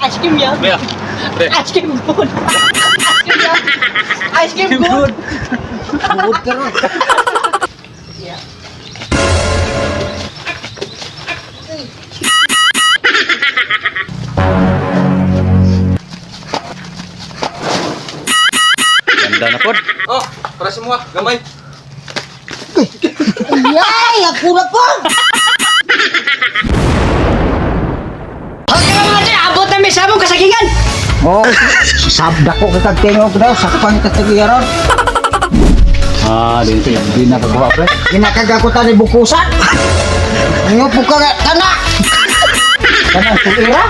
Ice cream ya? Be. Be. Ice cream good. Ice cream good. Bukod ka ron. Yeah. Ganda na pod. Oh, para semua, gamay. Yay! Ako na po! Okay mga chay, abot na may sabong kasagingan. Oh, sabda ko kakagtingog daw. Sakpan katagiyaron. Dito yan. Di na pagbawa, pre. Ginakagakutan ni bukusan. Ngayon po ka kana. Kana, suira.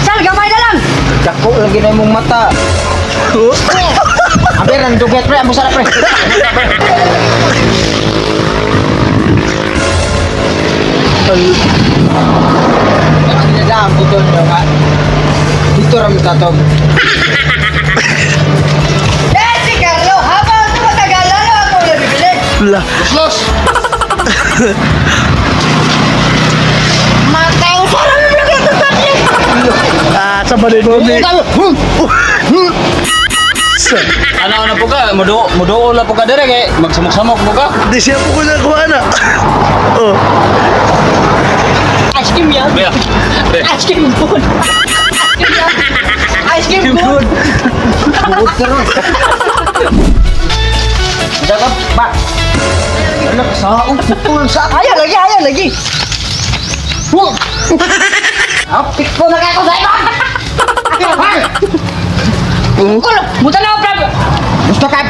Sal, gamay na lang. Dako lagi na imong mata. Abi, nang duget pre. Amo sarap pre. Ano ginagawa ang buton nyo ka? Dito rin tatog. Eh, si Carlo, habang tumatagal, ano ako na bibili? Los. Matay, parang bibili ito sa akin. Sa balibodi. Ano po ka? Mudo na po ka dire kay magsamok-samok po ka. Di siya po ko nakuha na. Oh. Ice cream ya? Be. Be. Ice cream good. Ice cream good. Bukod ka ron. Jaga, ba? Anak, saong putol sa akin. Ayaw lagi. Apik ko na kayo sa iba! Kulog, buta na ako, Prab. Gusto ka?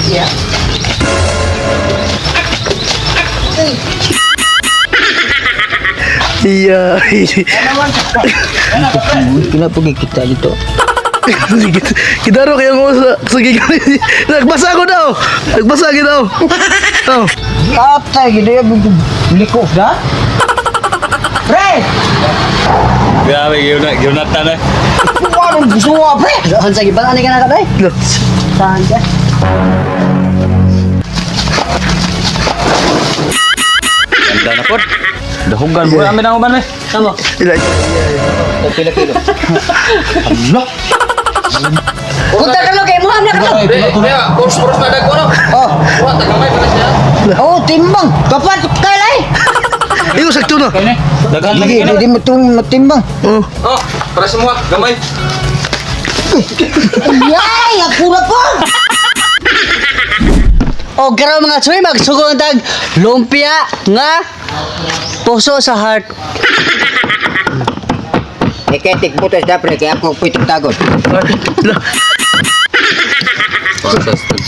Yeah. Iya. Kenapa kita gitu? Kita ro kayo mo sa gigali. Nagbasa ko daw. Nagbasa ko daw. Oh. Kata gitu ya, beli kok dah? Pre! Grabe, giunatan eh. Waduh, semua pre! Saan sa gibal, ano ka na ka, day? Saan ka? Ganda na pod. Dahugan mo amin ang uban eh. Tama. Ila. Pila kilo. Punta ka lang kay Muhammad ka lang. Kurus na dag ko no. Oh, Wa tagamay pa siya. oh timbang. Kapan kalay? Iyo sakto na. Kani. Dagan lagi Hindi, kini. hindi matimbang. Oh. Oh, para semua, gamay. Yay! Ako na po! O karon mga tsoy, magsugong tag lumpia nga puso sa heart. Iketik putas dapre, kaya ako pitik tagot.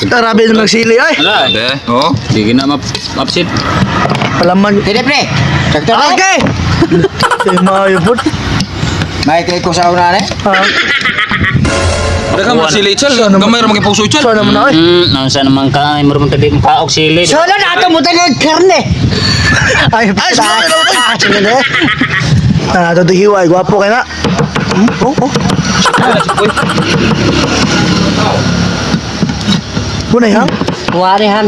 Arabi na magsili ay. Ala, de. Oh, di na mapsit. Palaman. Hindi pre, sakto na. Okay. Mayo pod. May kay ko sa una ne? Dagan mo sili ichal, gamay ra mga puso ichal. So naman ay. Nasa naman ka, ay marunong tabi mo kaok sili. So na ato mo tayo karne. Ay, Sige. ito hiwa, gwapo kay na. Oh, oh. Bunay hang? Warihan.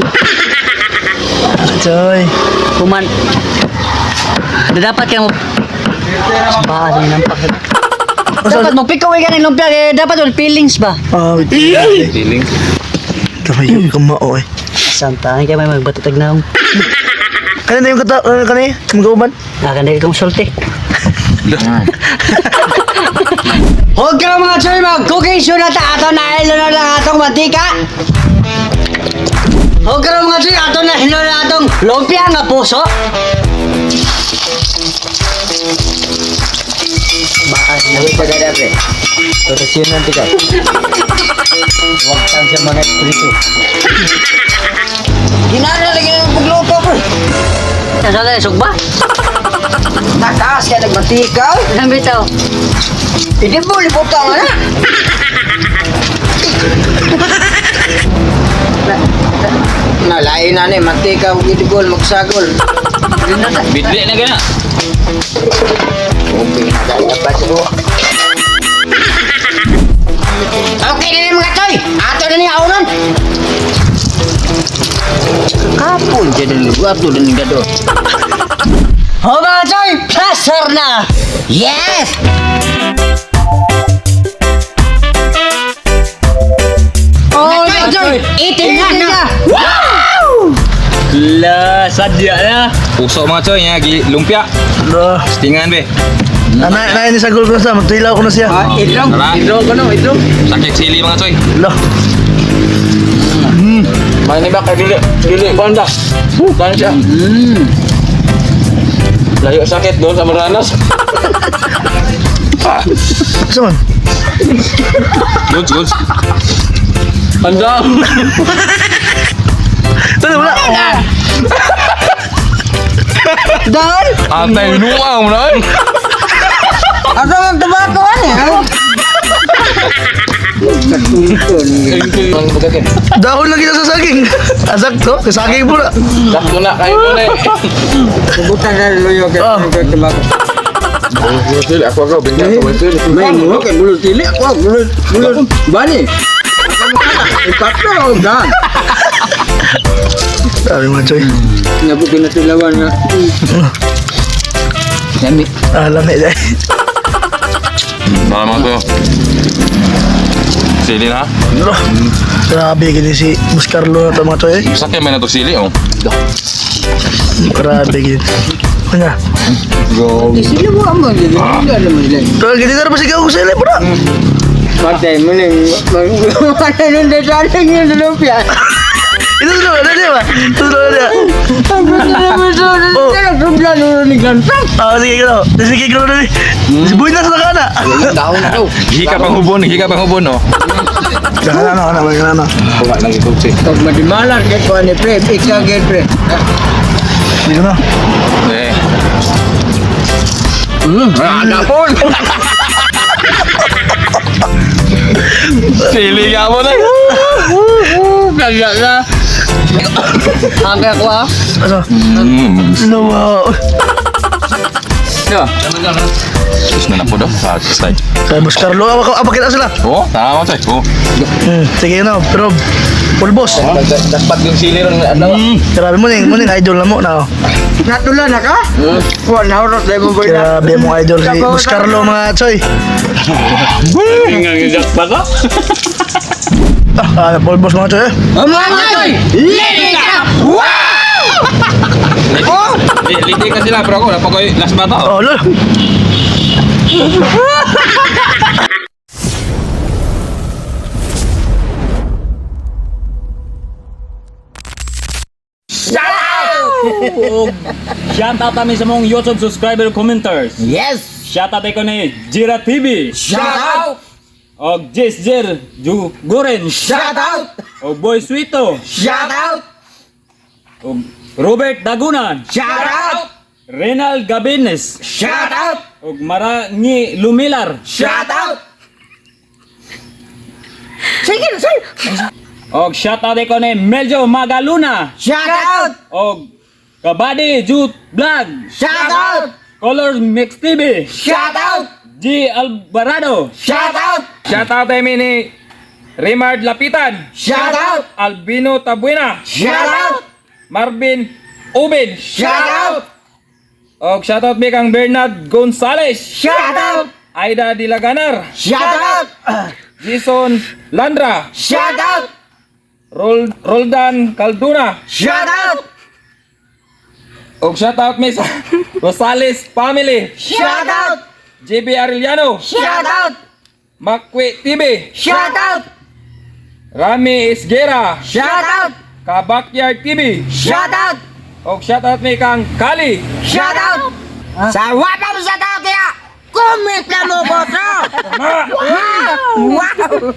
Joy. Kuman. Dapat kayo bahas ng pakit. Dapat mo pikaw ay ganing lumpia kaya dapat wala feelings ba? Ah, Feeling. kamayo kamao eh. Santahan kaya may magbatatag na akong. Kanina yung kata, kanina, magkauban. Akan dahil kong sulti. Huwag ka mga choy, mag-cooking show na ta. Ato na ilo na lang atong mantika. Huwag ka mga choy, ato na ilo na atong lumpia nga puso. Nabi pa dada pre. Rotasyon nanti ka. Huwag kang siya mga prito. Ginana lagi ng pagluto pre. Nasa tayo, sugba? Takas kaya nagmantika. Ilang bitaw? Hindi mo liputan na. Nalain na ni mantika ug itigol magsagol. Bidli na gana. Okay na kaya pa siya. Okay na ni mga toy. Ato na ni auron. Kapon jadi lu ato dan gado. Oh mga choy, plaster na! Yes! Oh mga choy, itin na! Wow! La, sadya na. Pusok mga choy niya, lumpia. Lo. Tingan be. Na ini sa gulp na sa, magtuhilaw ko na siya. Idlong. Tara. Idlong ko no, idlong. Sakit sili mga choy. Lo. May ni ba kay dili banda. Kan siya. Layo sakit doon sa Maranas. Saan man? Good. Anda. Tadi wala. Dahil, Atay nuaw na. asa ang tubakuan eh? Dahon lagi na sa saging. Asak to, sa saging pula. Sakto na kayo mo na. Subutan na luyo kay Oh. tembako. Sili ako bingka ko sili. May mo kay bulut tili ako, bulut. Bani. Ipatro dan. Sabi mga choy. Ngabu kinatilawan nga. Dami. Lami dahil. Nama ko. Sili na. Lo. Grabe gini si Bus Carlo na to mga choy. Sakit may na to sili oh. Grabe gini. Nga. Sino mo amo dili? Hindi naman dili. Tuh gini na pa si Gaw Kusele pula. Patay mo ning ano nung dadaling yung lumpia. Itu sudah ada dia pak. Itu sudah ada. Oh. Sudah nung ni gantang. Ah sige gitu. Sige gitu nih. Si Boy na sa kana. Daon na daw. Hika pang hubon oh. Jangan ano. Wala lagi ko si. Pag madimalar kay ko ni pre, ika kay pre. Dito na. Eh. Ada pun. Sili ka mo na. Kagak na. Angka ko ah. Asa? No. No. Terus na po daw. Slide. Kay Bus Carlo apa kita sila? Oh, tama tayo. Oh. Sige na, pero pulbos. Dapat yung sili ron ano. Grabe mo ning idol na mo na. Natula na ka? Wa na oras dai mo boy na. Grabe mo idol si Bus Carlo mga choy. Ngangijak pa ka? Pulbos mga choy. Mga choy, lili ka! Liti ka sila pero ako na pa ko last bata. Oh, lo. Shout out kami sa mong YouTube subscriber commenters. Yes! Shout out ko ni Jira TV. Shout out! Og Jesjer Juguren. Shout out! Og Boy Sweeto. Shout out! Og Robert Dagunan. Shout out! Renal Gabines. Shout out! Og Marangi Lumilar. Shout out! Sige, sige! Og shout out ko ni Meljo Magaluna. Shout out! Og Kabady Jute Vlog. Shout out! Colors Mix TV. Shout out! G Alvarado. Shout out! Shout out kami ni Rimard Lapitan, Shout out! Albino Tabuena, Shout out! Marvin Ubin, Shout out! og shout out mi kang Bernard Gonzales, Shout out! Aida Dilaganar, Shout out! Jason Landra, Shout out! Roldan Calduna, Shout out! og shout out mi sa Rosales family, Shout out! JB Arellano, Shout out! Makwe TV, Shout out! Rami Isgera, Shout out! Kabakyard TV, Shout out! og shout out mi kang Kali, Shout out! Sa wapa mo shout out kaya! Comment na mo, boss! Wow!